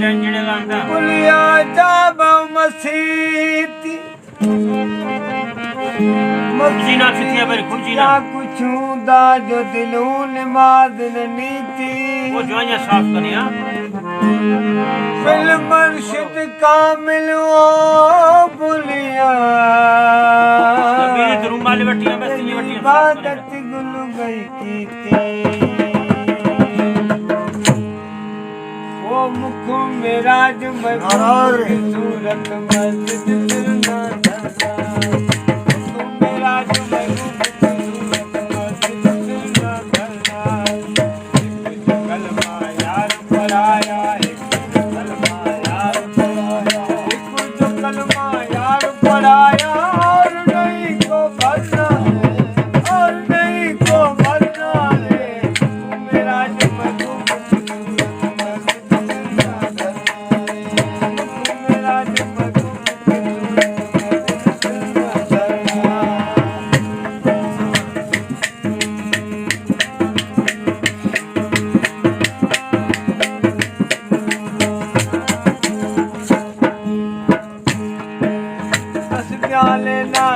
पुलिया जाब मसीती जीना फिथिया पर खुर्जीना कुछू दा जो दिलू नमाज नीति वो ज्वाइया साफ करिया फिल मर्शिद कामिल ओ पुलिया मेरी रुमाल बटिया में तीन बटिया इबादत गुल गई कीती वो मुख मेरा जो सूरत मस्जिद फिरना धरता मुख मेरा जो सूरत मस्जिद फिरना धरता कलमा यार पढ़ाया कलमा यार पढ़ाया कलमा यार पढ़ाया और नहीं को भरना और नहीं को भरना है मेरा जो लेना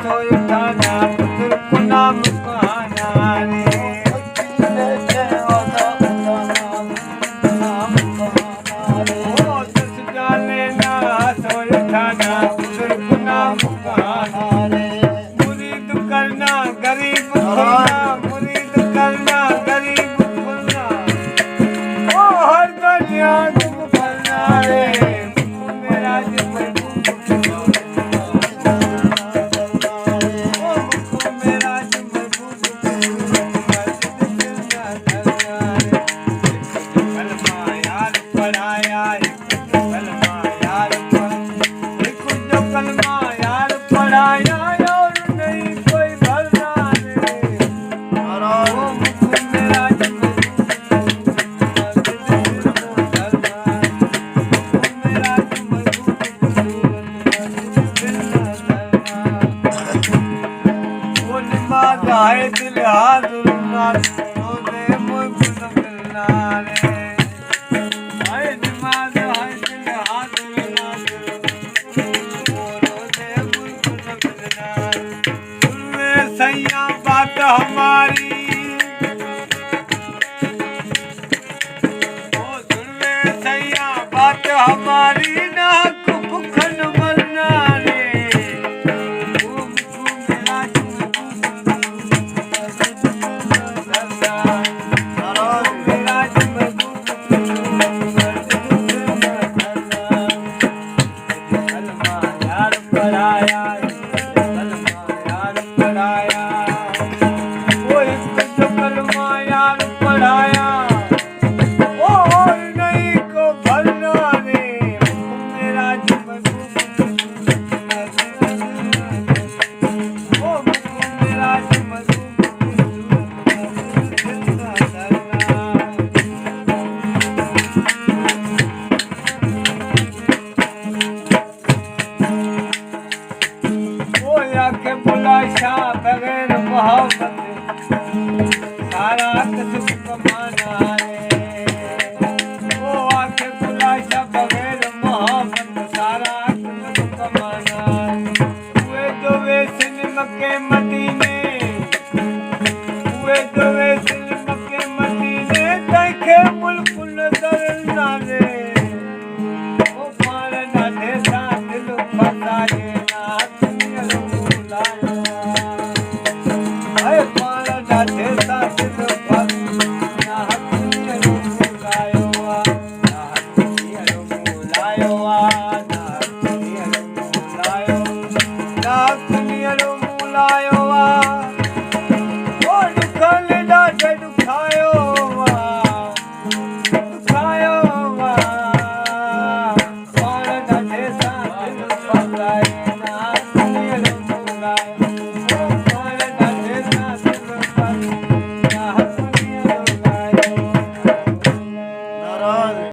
तो उठाना पुत्र को नाम कहना रे लेना तो उठाना पुत्र को नाम कहना रे मुरीद करना गरीब खुलना मुरीद करना गरीब खुलना ओ हर दुनिया तुम करना रे मेरा जो हाय दिल हाजुर ना रोजे मुझ मिलना रे हाय नमाज हाय दिल हाजुर ना रोजे मुझ मिलना सुनवे सैया बात हमारी ओ सुनवे सैया बात हमारी ना भूखन मरना रे बगैर मोहब्बत सारा कसम कमाना रे ओ आखे बुलाशा बगैर मोहब्बत सारा कसम कमाना हुए जो वे मक्के मदीने हुए जो वे मक्के मदीने देखे मुल्क नजर ना रे ओ पार ना देसा दिल फसाए ना लायो